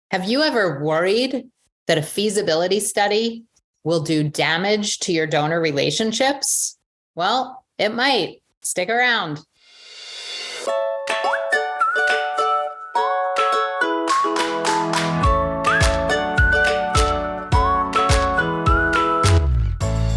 Have you ever worried that a feasibility study will do damage to your donor relationships? Well, it might. Stick around.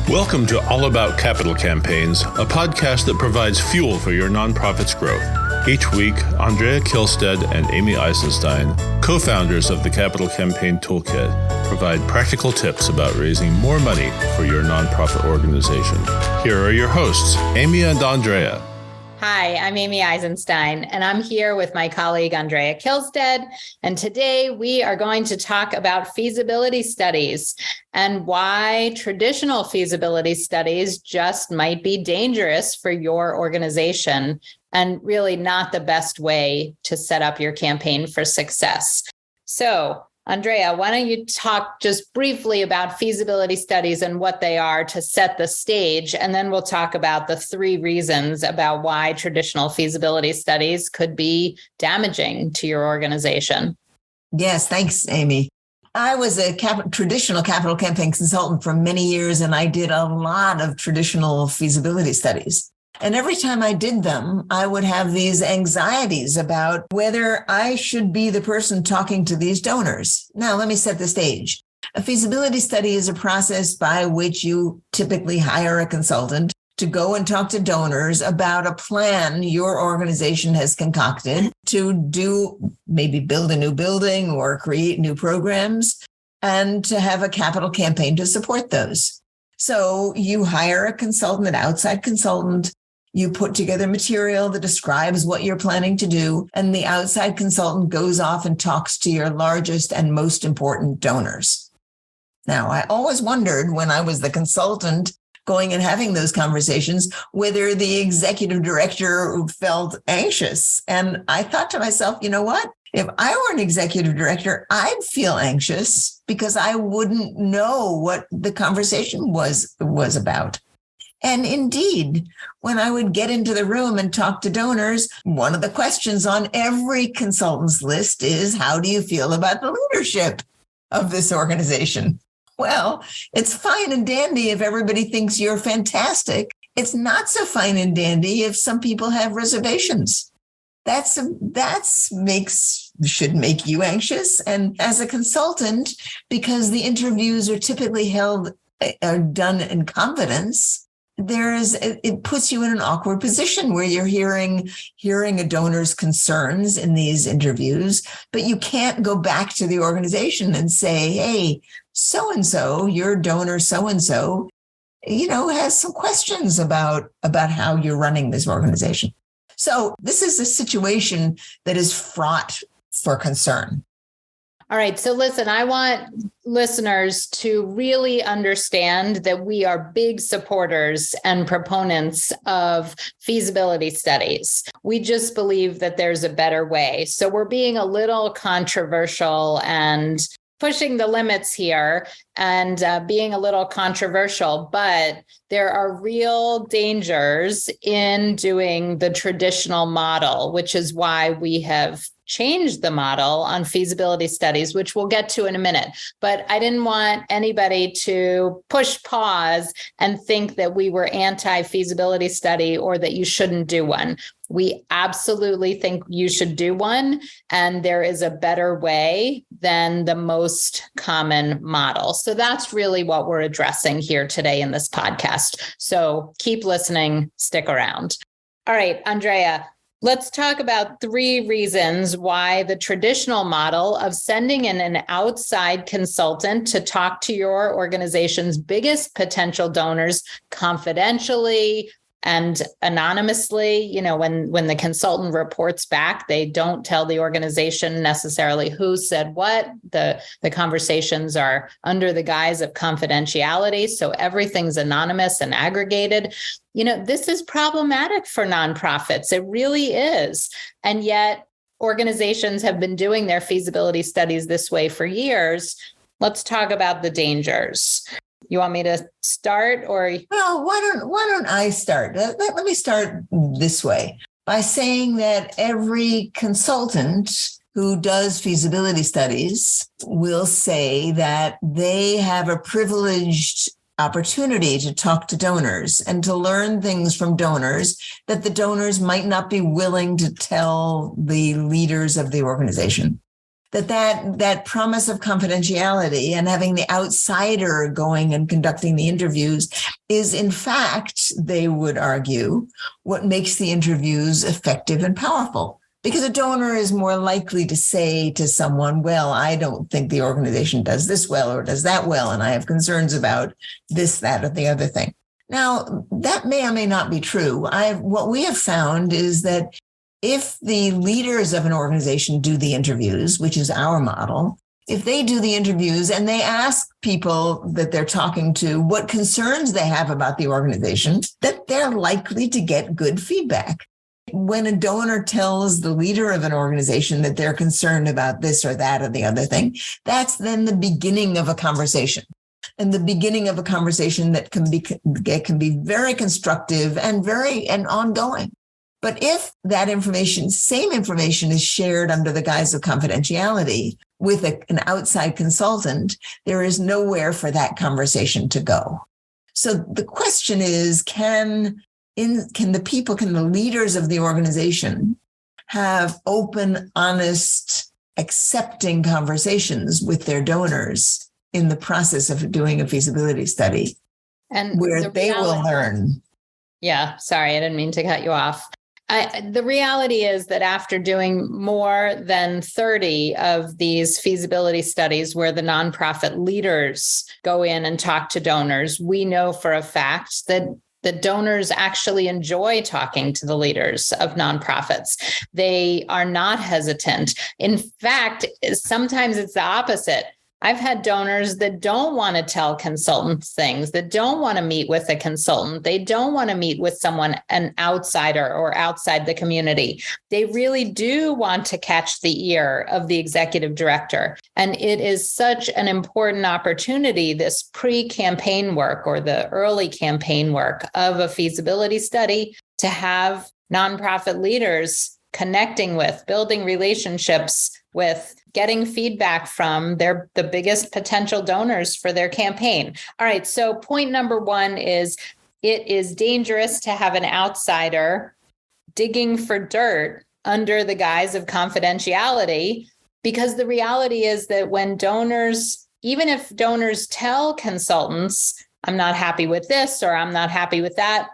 Welcome to All About Capital Campaigns, a podcast that provides fuel for your nonprofit's growth. Each week, Andrea Kihlstedt and Amy Eisenstein, co-founders of the Capital Campaign Toolkit, provide practical tips about raising more money for your nonprofit organization. Here are your hosts, Amy and Andrea. Hi, I'm Amy Eisenstein, and I'm here with my colleague, Andrea Kihlstedt. And today we are going to talk about feasibility studies and why traditional feasibility studies just might be dangerous for your organization and really not the best way to set up your campaign for success. So, Andrea, why don't you talk just briefly about feasibility studies and what they are to set the stage, and then we'll talk about the 3 reasons about why traditional feasibility studies could be damaging to your organization. Yes, thanks, Amy. I was a traditional capital campaign consultant for many years, and I did a lot of traditional feasibility studies. And every time I did them, I would have these anxieties about whether I should be the person talking to these donors. Now, let me set the stage. A feasibility study is a process by which you typically hire a consultant to go and talk to donors about a plan your organization has concocted to do, maybe build a new building or create new programs, and to have a capital campaign to support those. So you hire a consultant, an outside consultant. You put together material that describes what you're planning to do, and the outside consultant goes off and talks to your largest and most important donors. Now, I always wondered when I was the consultant going and having those conversations, whether the executive director felt anxious. And I thought to myself, you know what? If I were an executive director, I'd feel anxious because I wouldn't know what the conversation was about. And indeed, when I would get into the room and talk to donors, one of the questions on every consultant's list is, how do you feel about the leadership of this organization? Well, it's fine and dandy if everybody thinks you're fantastic. It's not so fine and dandy if some people have reservations. Should make you anxious. And as a consultant, because the interviews are typically done in confidence, it puts you in an awkward position where you're hearing a donor's concerns in these interviews, but you can't go back to the organization and say, hey, so-and-so, your donor so-and-so, has some questions about how you're running this organization. So this is a situation that is fraught for concern. All right. So listen, I want listeners to really understand that we are big supporters and proponents of feasibility studies. We just believe that there's a better way. So we're being a little controversial and pushing the limits here and being a little controversial, but there are real dangers in doing the traditional model, which is why we have changed the model on feasibility studies, which we'll get to in a minute. But I didn't want anybody to push pause and think that we were anti-feasibility study or that you shouldn't do one. We absolutely think you should do one, and there is a better way than the most common model. So that's really what we're addressing here today in this podcast. So keep listening, stick around. All right, Andrea, let's talk about 3 reasons why the traditional model of sending in an outside consultant to talk to your organization's biggest potential donors confidentially and anonymously, when the consultant reports back, they don't tell the organization necessarily who said what. The conversations are under the guise of confidentiality. So everything's anonymous and aggregated. This is problematic for nonprofits. It really is. And yet organizations have been doing their feasibility studies this way for years. Let's talk about the dangers. You want me to start or? Well, why don't I start? Let me start this way by saying that every consultant who does feasibility studies will say that they have a privileged opportunity to talk to donors and to learn things from donors that the donors might not be willing to tell the leaders of the organization. That promise of confidentiality and having the outsider going and conducting the interviews is, in fact, they would argue, what makes the interviews effective and powerful. Because a donor is more likely to say to someone, well, I don't think the organization does this well or does that well, and I have concerns about this, that, or the other thing. Now, that may or may not be true. What we have found is that if the leaders of an organization do the interviews, which is our model, if they do the interviews and they ask people that they're talking to what concerns they have about the organization, that they're likely to get good feedback. When a donor tells the leader of an organization that they're concerned about this or that or the other thing, that's then the beginning of a conversation. And the beginning of a conversation that can be very constructive and ongoing. But if that same information is shared under the guise of confidentiality with an outside consultant, there is nowhere for that conversation to go. So the question is, can the leaders of the organization have open, honest, accepting conversations with their donors in the process of doing a feasibility study, and where they will learn? Yeah, sorry, I didn't mean to cut you off. The reality is that after doing more than 30 of these feasibility studies where the nonprofit leaders go in and talk to donors, we know for a fact that the donors actually enjoy talking to the leaders of nonprofits. They are not hesitant. In fact, sometimes it's the opposite. I've had donors that don't want to tell consultants things, that don't want to meet with a consultant. They don't want to meet with an outsider or outside the community. They really do want to catch the ear of the executive director. And it is such an important opportunity, this pre-campaign work or the early campaign work of a feasibility study, to have nonprofit leaders connecting with, building relationships with, getting feedback from the biggest potential donors for their campaign. All right. So point number one is it is dangerous to have an outsider digging for dirt under the guise of confidentiality, because the reality is that when donors, even if donors tell consultants, I'm not happy with this or I'm not happy with that,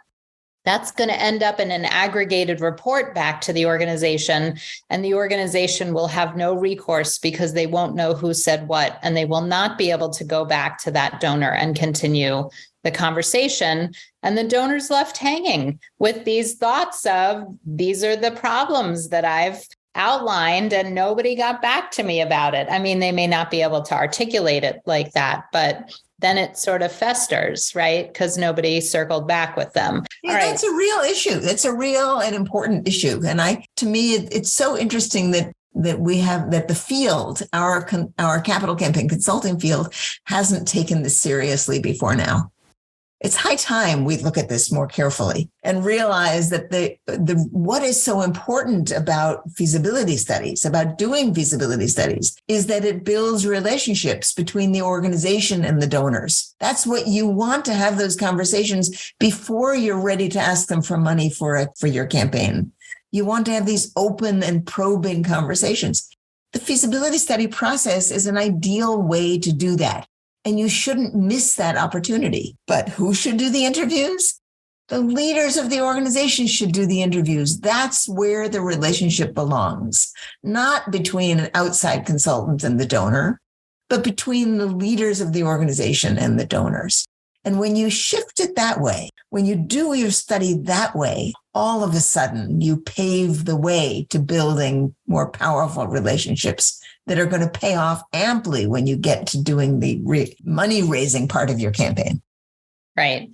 that's going to end up in an aggregated report back to the organization, and the organization will have no recourse because they won't know who said what, and they will not be able to go back to that donor and continue the conversation. And the donor's left hanging with these thoughts of, these are the problems that I've outlined and nobody got back to me about it. I mean, they may not be able to articulate it like that, but then it sort of festers, right? Because nobody circled back with them. Yeah, that's a real issue. That's a real and important issue. And to me, it's so interesting that the field, our capital campaign consulting field, hasn't taken this seriously before now. It's high time we look at this more carefully and realize that what is so important about feasibility studies, about doing feasibility studies, is that it builds relationships between the organization and the donors. That's what you want, to have those conversations before you're ready to ask them for money for your campaign. You want to have these open and probing conversations. The feasibility study process is an ideal way to do that. And you shouldn't miss that opportunity. But who should do the interviews? The leaders of the organization should do the interviews. That's where the relationship belongs, not between an outside consultant and the donor, but between the leaders of the organization and the donors. And when you shift it that way, when you do your study that way, all of a sudden you pave the way to building more powerful relationships that are going to pay off amply when you get to doing the money raising part of your campaign. Right.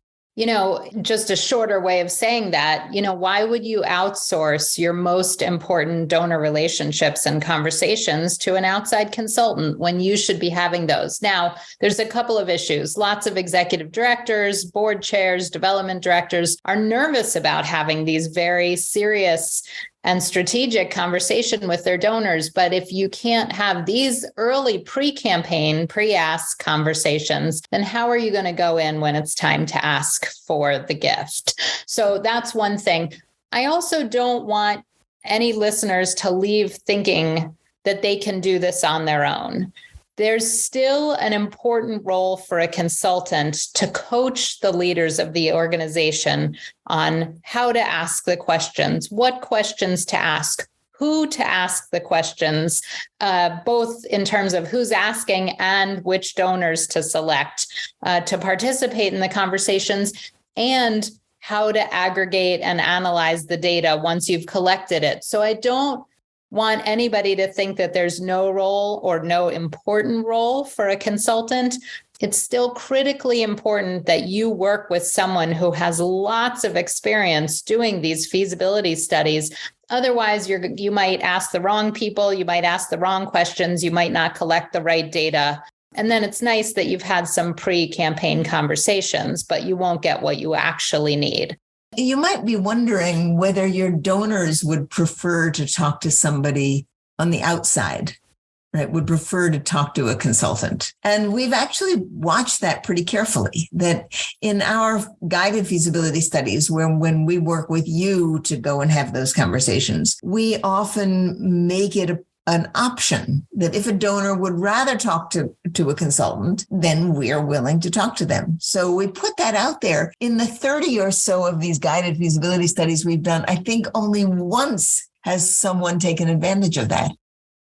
Just a shorter way of saying that, why would you outsource your most important donor relationships and conversations to an outside consultant when you should be having those? Now, there's a couple of issues. Lots of executive directors, board chairs, development directors are nervous about having these very serious and strategic conversation with their donors. But if you can't have these early pre-campaign, pre-ask conversations, then how are you going to go in when it's time to ask for the gift? So that's one thing. I also don't want any listeners to leave thinking that they can do this on their own. There's still an important role for a consultant to coach the leaders of the organization on how to ask the questions, what questions to ask, who to ask the questions, both in terms of who's asking and which donors to select to participate in the conversations, and how to aggregate and analyze the data once you've collected it. So I don't want anybody to think that there's no role or no important role for a consultant. It's still critically important that you work with someone who has lots of experience doing these feasibility studies. Otherwise, you might ask the wrong people, you might ask the wrong questions, you might not collect the right data. And then it's nice that you've had some pre-campaign conversations, but you won't get what you actually need. You might be wondering whether your donors would prefer to talk to somebody on the outside, right? Would prefer to talk to a consultant. And we've actually watched that pretty carefully, that in our guided feasibility studies, when we work with you to go and have those conversations, we often make it an option that if a donor would rather talk to a consultant, then we're willing to talk to them. So we put that out there. In the 30 or so of these guided feasibility studies we've done, I think only once has someone taken advantage of that,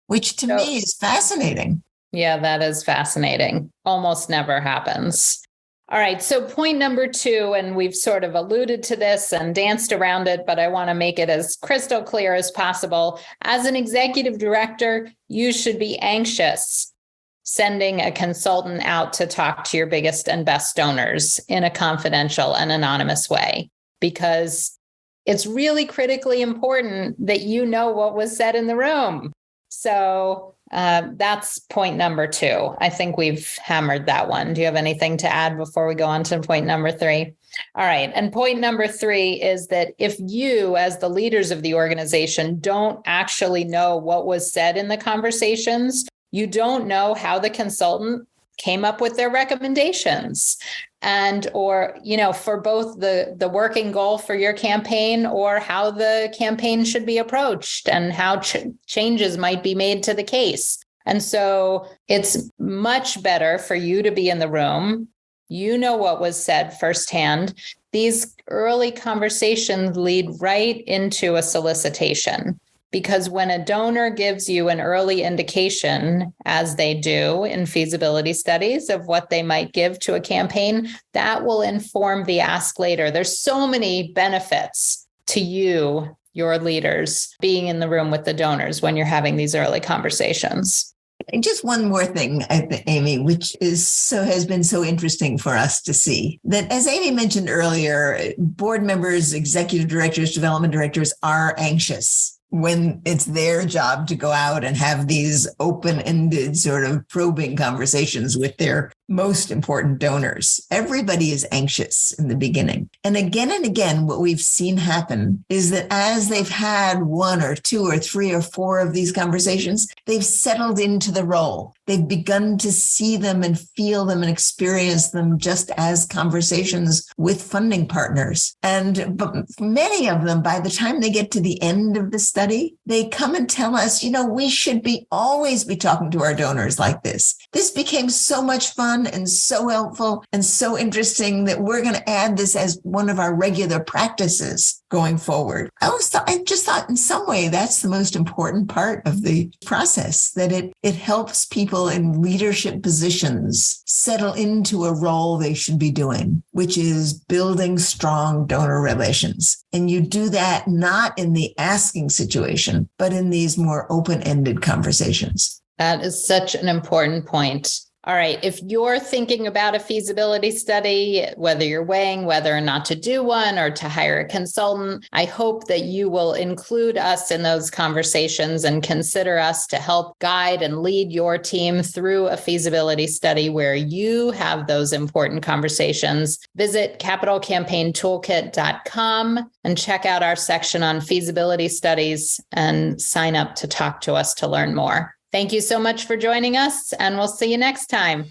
which to me is fascinating. Yeah, that is fascinating. Almost never happens. All right. So point number 2, and we've sort of alluded to this and danced around it, but I want to make it as crystal clear as possible. As an executive director, you should be anxious sending a consultant out to talk to your biggest and best donors in a confidential and anonymous way, because it's really critically important that you know what was said in the room. So that's point number 2. I think we've hammered that one. Do you have anything to add before we go on to point number 3? All right. And point number 3 is that if you, as the leaders of the organization, don't actually know what was said in the conversations, you don't know how the consultant came up with their recommendations, and or for both the working goal for your campaign or how the campaign should be approached and how changes might be made to the case. And so it's much better for you to be in the room. You know what was said firsthand. These early conversations lead right into a solicitation. Because when a donor gives you an early indication, as they do in feasibility studies, of what they might give to a campaign, that will inform the ask later. There's so many benefits to you, your leaders, being in the room with the donors when you're having these early conversations. And just one more thing, Amy, which has been so interesting for us to see, that as Amy mentioned earlier, board members, executive directors, development directors are anxious when it's their job to go out and have these open-ended sort of probing conversations with their most important donors. Everybody is anxious in the beginning. And again, what we've seen happen is that as they've had 1 or 2 or 3 or 4 of these conversations, they've settled into the role. They've begun to see them and feel them and experience them just as conversations with funding partners. But many of them, by the time they get to the end of the study, they come and tell us, we should always be talking to our donors like this. This became so much fun and so helpful and so interesting that we're going to add this as one of our regular practices going forward. I just thought in some way that's the most important part of the process, that it helps people in leadership positions settle into a role they should be doing, which is building strong donor relations. And you do that not in the asking situation, but in these more open-ended conversations. That is such an important point. All right. If you're thinking about a feasibility study, whether you're weighing whether or not to do one or to hire a consultant, I hope that you will include us in those conversations and consider us to help guide and lead your team through a feasibility study where you have those important conversations. Visit capitalcampaigntoolkit.com and check out our section on feasibility studies and sign up to talk to us to learn more. Thank you so much for joining us, and we'll see you next time.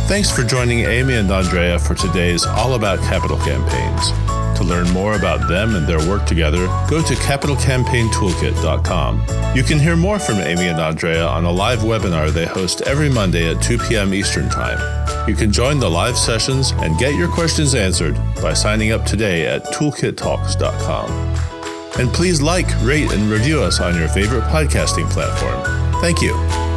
Thanks for joining Amy and Andrea for today's All About Capital Campaigns. To learn more about them and their work together, go to capitalcampaigntoolkit.com. You can hear more from Amy and Andrea on a live webinar they host every Monday at 2 p.m. Eastern Time. You can join the live sessions and get your questions answered by signing up today at toolkittalks.com. And please like, rate, and review us on your favorite podcasting platform. Thank you.